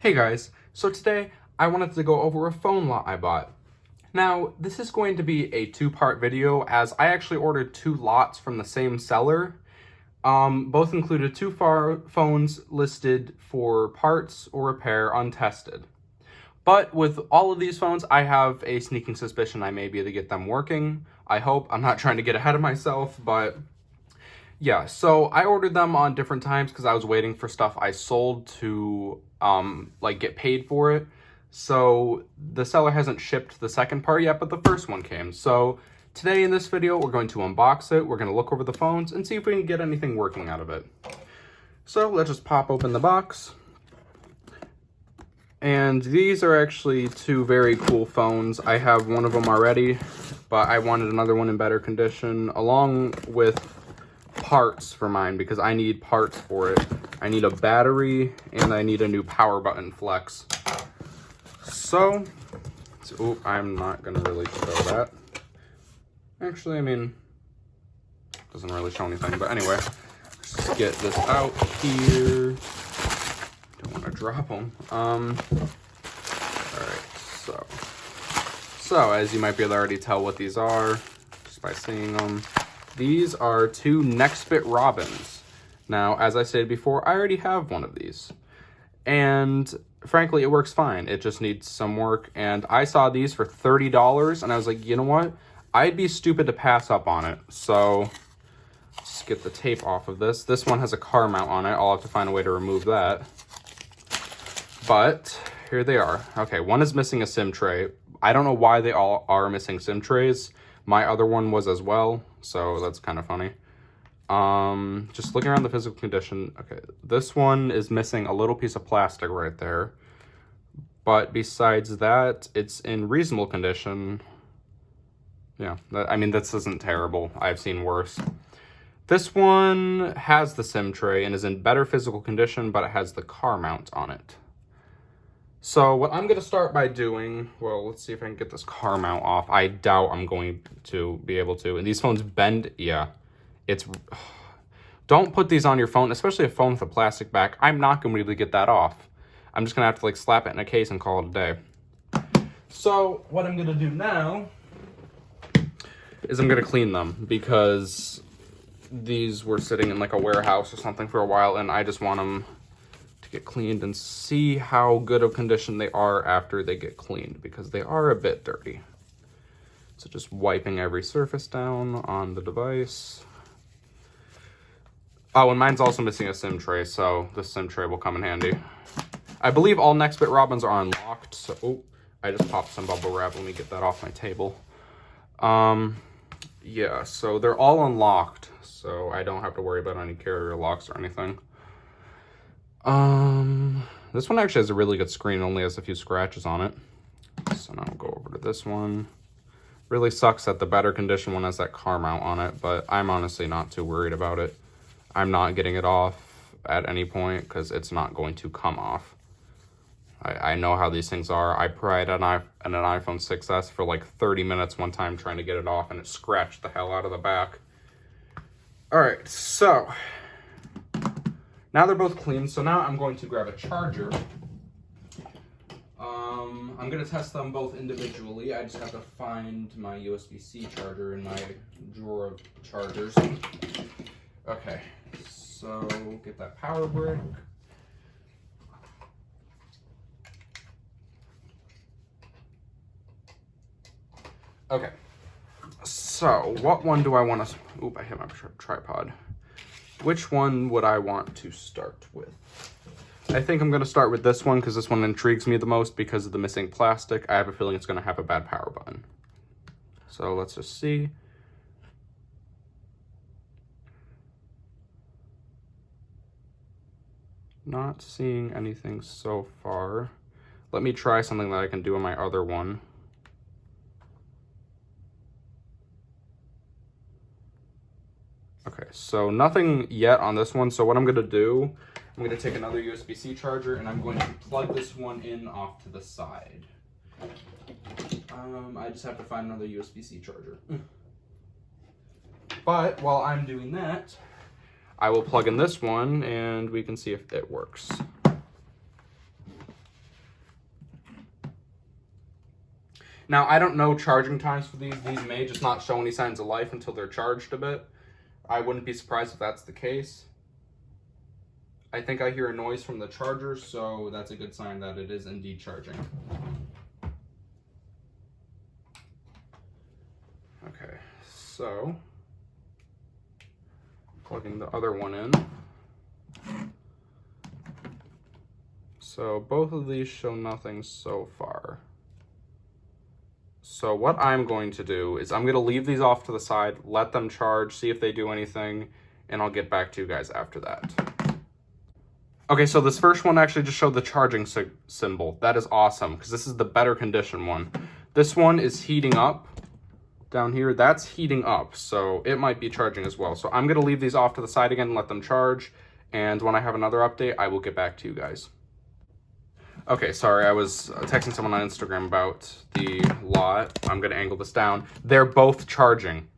Hey guys, so today I wanted to go over a phone lot I bought. Now, this is going to be a two-part video as I actually ordered two lots from the same seller. Both included two phones listed for parts or repair untested. But with all of these phones, I have a sneaking suspicion I may be able to get them working. I hope. I'm not trying to get ahead of myself, but yeah, so I ordered them on different times because I was waiting for stuff I sold to get paid for it. So the seller hasn't shipped the second part yet, but the first one came. So today in this video, we're going to unbox it. We're going to look over the phones and see if we can get anything working out of it. So let's just pop open the box. And these are actually two very cool phones. I have one of them already, but I wanted another one in better condition along with parts for mine because I need parts for it. I need a battery and I need a new power button flex. So, I'm not gonna really show that. Actually, I mean, doesn't really show anything, but anyway, let's get this out here. Don't want to drop them. All right, so as you might be able to already tell what these are just by seeing them. These are two Nextbit Robins. Now, as I stated before, I already have one of these. And frankly, it works fine. It just needs some work. And I saw these for $30, and I was like, you know what? I'd be stupid to pass up on it. So, let's get the tape off of this. This one has a car mount on it. I'll have to find a way to remove that. But here they are. Okay, one is missing a SIM tray. I don't know why they all are missing SIM trays. My other one was as well, so that's kind of funny. Just looking around the physical condition. Okay, this one is missing a little piece of plastic right there. But besides that, it's in reasonable condition. Yeah, I mean, this isn't terrible. I've seen worse. This one has the SIM tray and is in better physical condition, but it has the car mount on it. So what I'm going to start by doing, well, let's see if I can get this car mount off. I doubt I'm going to be able to. And these phones bend, yeah. Don't put these on your phone, especially a phone with a plastic back. I'm not going to be able to get that off. I'm just going to have to slap it in a case and call it a day. So what I'm going to do now is I'm going to clean them because these were sitting in a warehouse or something for a while and I just want them to get cleaned and see how good of condition they are after they get cleaned because they are a bit dirty. So just wiping every surface down on the device. Oh, and mine's also missing a SIM tray, so this SIM tray will come in handy. I believe all Nextbit Robins are unlocked, so I just popped some bubble wrap. Let me get that off my table. Yeah, so they're all unlocked, so I don't have to worry about any carrier locks or anything. This one actually has a really good screen, only has a few scratches on it. So now we'll go over to this one. Really sucks that the better condition one has that car mount on it, but I'm honestly not too worried about it. I'm not getting it off at any point because it's not going to come off. I know how these things are. I tried an iPhone 6S for 30 minutes one time trying to get it off and it scratched the hell out of the back. All right, so now they're both clean, so now I'm going to grab a charger. I'm going to test them both individually. I just have to find my USB-C charger in my drawer of chargers. Okay, so get that power brick. Okay, so what one do I want to... Oop, I hit my tripod. Which one would I want to start with? I think I'm going to start with this one because this one intrigues me the most because of the missing plastic. I have a feeling it's going to have a bad power button. So let's just see. Not seeing anything so far. Let me try something that I can do on my other one. Okay, so nothing yet on this one. So what I'm going to do, I'm going to take another USB-C charger and I'm going to plug this one in off to the side. I just have to find another USB-C charger. But while I'm doing that, I will plug in this one and we can see if it works. Now, I don't know charging times for these. These may just not show any signs of life until they're charged a bit. I wouldn't be surprised if that's the case. I think I hear a noise from the charger, so that's a good sign that it is indeed charging. Okay, so plugging the other one in. So both of these show nothing so far. So what I'm going to do is I'm going to leave these off to the side, let them charge, see if they do anything, and I'll get back to you guys after that. Okay, so this first one actually just showed the charging symbol. That is awesome, because this is the better condition one. This one is heating up. Down here, that's heating up, so it might be charging as well. So I'm going to leave these off to the side again and let them charge, and when I have another update, I will get back to you guys. Okay, sorry, I was texting someone on Instagram about the lot. I'm going to angle this down. They're both charging.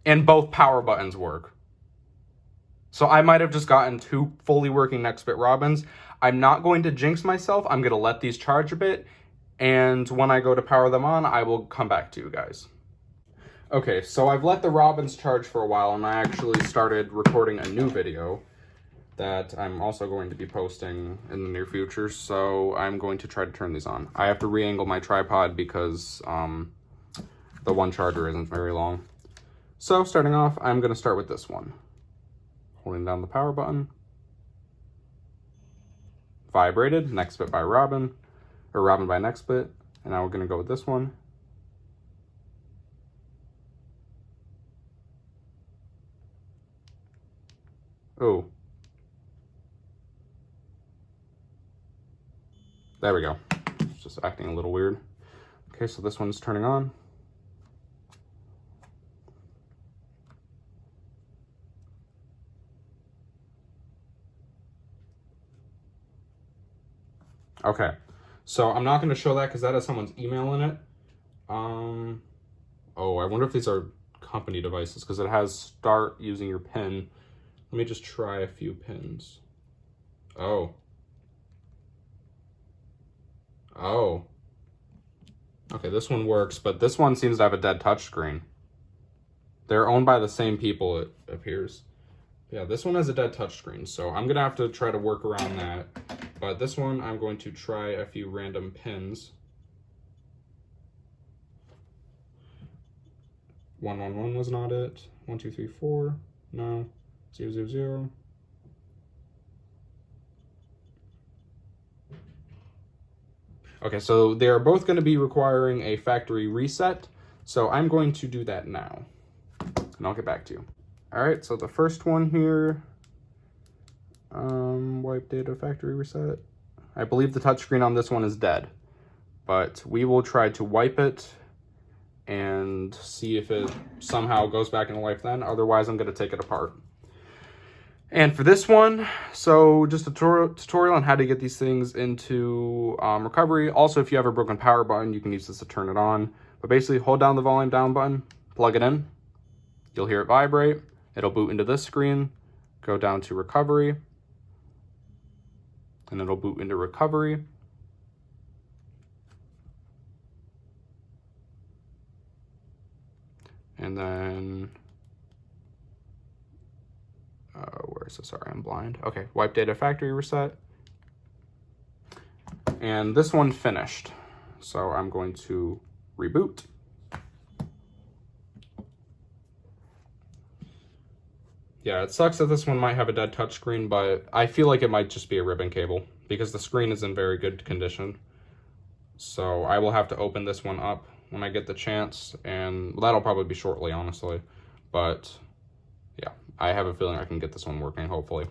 And both power buttons work. So I might have just gotten 2 fully working Nextbit Robins. I'm not going to jinx myself. I'm going to let these charge a bit. And when I go to power them on, I will come back to you guys. Okay, so I've let the Robins charge for a while, and I actually started recording a new video that I'm also going to be posting in the near future, so I'm going to try to turn these on. I have to re-angle my tripod because the one charger isn't very long. So starting off, I'm going to start with this one. Holding down the power button. Vibrated, Nextbit by Robin, or Robin by Nextbit, and now we're going to go with this one. Oh. There we go. It's just acting a little weird. Okay, so this one's turning on. Okay, so I'm not going to show that because that has someone's email in it. Oh, I wonder if these are company devices because it has start using your PIN. Let me just try a few pins. Oh. Oh. Okay, this one works, but this one seems to have a dead touchscreen. They're owned by the same people, it appears. Yeah, this one has a dead touchscreen, so I'm going to have to try to work around that. But this one, I'm going to try a few random pins. 111 was not it. 1, 2, 3, 4. No. 0, 0, 0. Okay, so they are both going to be requiring a factory reset. So I'm going to do that now. And I'll get back to you. Alright, so the first one here. Wipe data factory reset. I believe the touchscreen on this one is dead. But we will try to wipe it and see if it somehow goes back into life then. Otherwise, I'm going to take it apart. And for this one, so just a tutorial on how to get these things into recovery. Also, if you have a broken power button, you can use this to turn it on. But basically, hold down the volume down button, plug it in. You'll hear it vibrate. It'll boot into this screen, go down to recovery, and it'll boot into recovery. And then, where is this? Sorry, I'm blind. Okay, wipe data factory reset. And this one finished. So I'm going to reboot. Yeah, it sucks that this one might have a dead touchscreen, but I feel like it might just be a ribbon cable because the screen is in very good condition. So I will have to open this one up when I get the chance, and that'll probably be shortly, honestly. But yeah, I have a feeling I can get this one working, hopefully.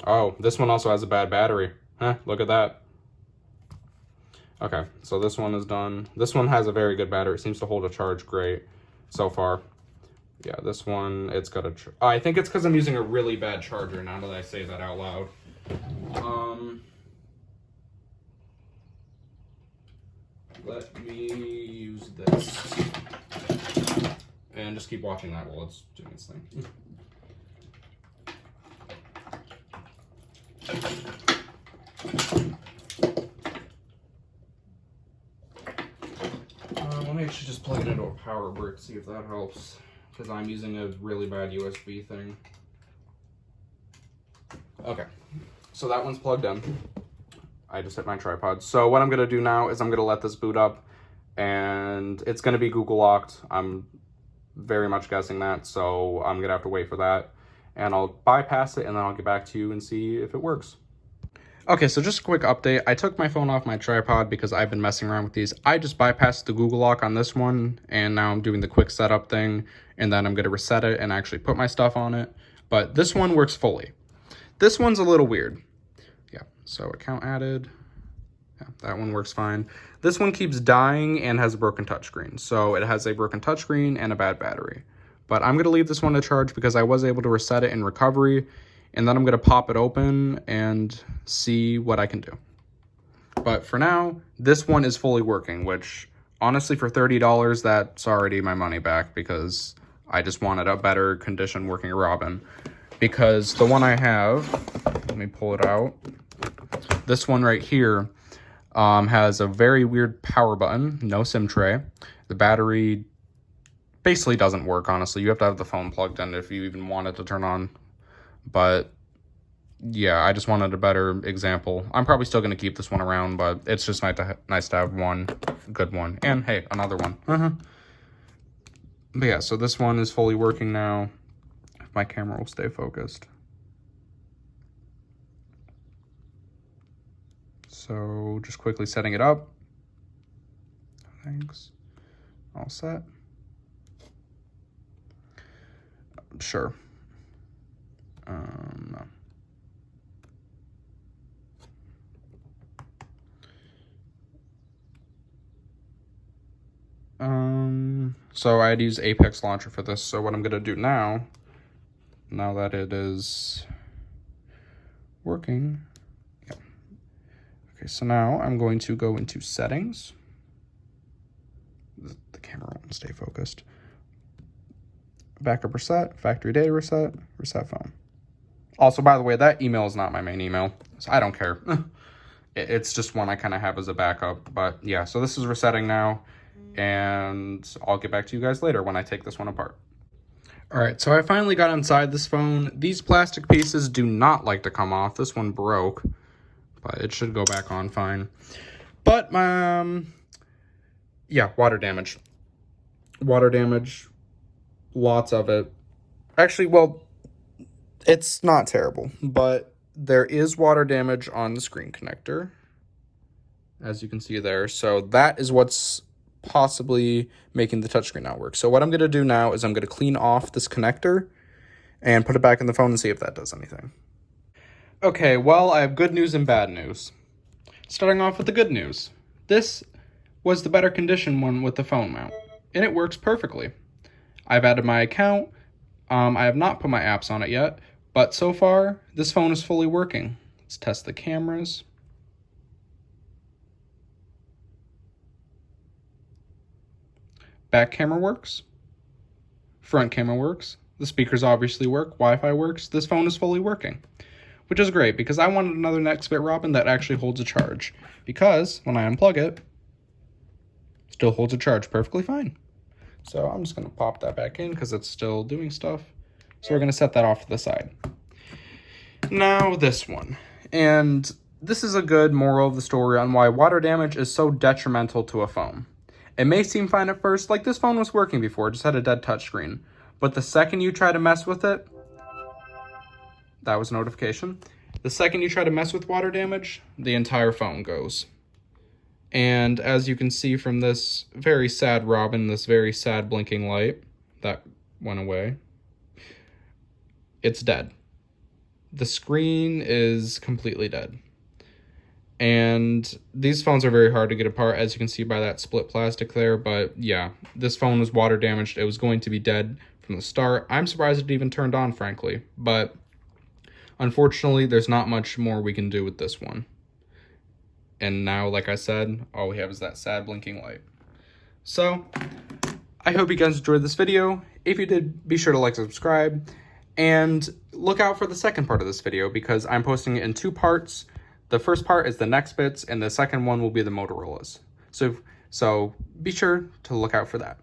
Oh, this one also has a bad battery. Huh, look at that. Okay, so this one is done. This one has a very good battery. It seems to hold a charge great so far. Yeah, this one, it's got a... I think it's because I'm using a really bad charger now that I say that out loud. Let me use this. And just keep watching that while it's doing its thing. should just plug it into a power brick, see if that helps, because I'm using a really bad USB thing. Okay, so that one's plugged in. I just hit my tripod. So what I'm gonna do now is I'm gonna let this boot up, and it's gonna be Google locked. I'm very much guessing that, so I'm gonna have to wait for that. And I'll bypass it, and then I'll get back to you and see if it works. Okay, so just a quick update. I took my phone off my tripod because I've been messing around with these. I just bypassed the Google lock on this one, and now I'm doing the quick setup thing, and then I'm gonna reset it and actually put my stuff on it. But this one works fully. This one's a little weird. Yeah, so account added. Yeah, that one works fine. This one keeps dying and has a broken touchscreen. So it has a broken touchscreen and a bad battery. But I'm gonna leave this one to charge because I was able to reset it in recovery, and then I'm gonna pop it open and see what I can do. But for now, this one is fully working, which honestly for $30, that's already my money back because I just wanted a better condition working Robin. Because the one I have, let me pull it out. This one right here has a very weird power button, no SIM tray. The battery basically doesn't work, honestly. You have to have the phone plugged in if you even want it to turn on. But yeah, I just wanted a better example. I'm probably still going to keep this one around, but it's just nice to have one good one. And hey, another one. But yeah, so this one is fully working now. If my camera will stay focused. So just quickly setting it up. Thanks. All set. Sure. No. So I'd use Apex Launcher for this. So what I'm gonna do now that it is working, yeah. Okay, so now I'm going to go into settings. The camera won't stay focused. Backup reset, factory data reset, reset phone. Also, by the way, that email is not my main email, so I don't care. It's just one I kind of have as a backup. But yeah, so this is resetting now, and I'll get back to you guys later when I take this one apart. All right, so I finally got inside this phone. These plastic pieces do not like to come off. This one broke, but it should go back on fine. But, yeah, water damage. Water damage, lots of it. Actually, well, it's not terrible, but there is water damage on the screen connector, as you can see there. So that is what's possibly making the touchscreen not work. So what I'm going to do now is I'm going to clean off this connector and put it back in the phone and see if that does anything. Okay, well, I have good news and bad news. Starting off with the good news. This was the better condition one with the phone mount, and it works perfectly. I've added my account. I have not put my apps on it yet, but so far, this phone is fully working. Let's test the cameras. Back camera works. Front camera works. The speakers obviously work. Wi-Fi works. This phone is fully working, which is great because I wanted another Nextbit Robin that actually holds a charge, because when I unplug it, still holds a charge perfectly fine. So I'm just going to pop that back in because it's still doing stuff. So we're going to set that off to the side. Now this one. And this is a good moral of the story on why water damage is so detrimental to a phone. It may seem fine at first, like this phone was working before, it just had a dead touchscreen. But the second you try to mess with it, that was a notification. The second you try to mess with water damage, the entire phone goes. And as you can see from this very sad Robin, this very sad blinking light, that went away, it's dead. The screen is completely dead. And these phones are very hard to get apart, as you can see by that split plastic there. But yeah, this phone was water damaged. It was going to be dead from the start. I'm surprised it even turned on, frankly. But unfortunately, there's not much more we can do with this one. And now, like I said, all we have is that sad blinking light. So, I hope you guys enjoyed this video. If you did, be sure to like and subscribe. And look out for the second part of this video, because I'm posting it in 2 parts. The first part is the Nextbits, and the second one will be the Motorola's. So So be sure to look out for that.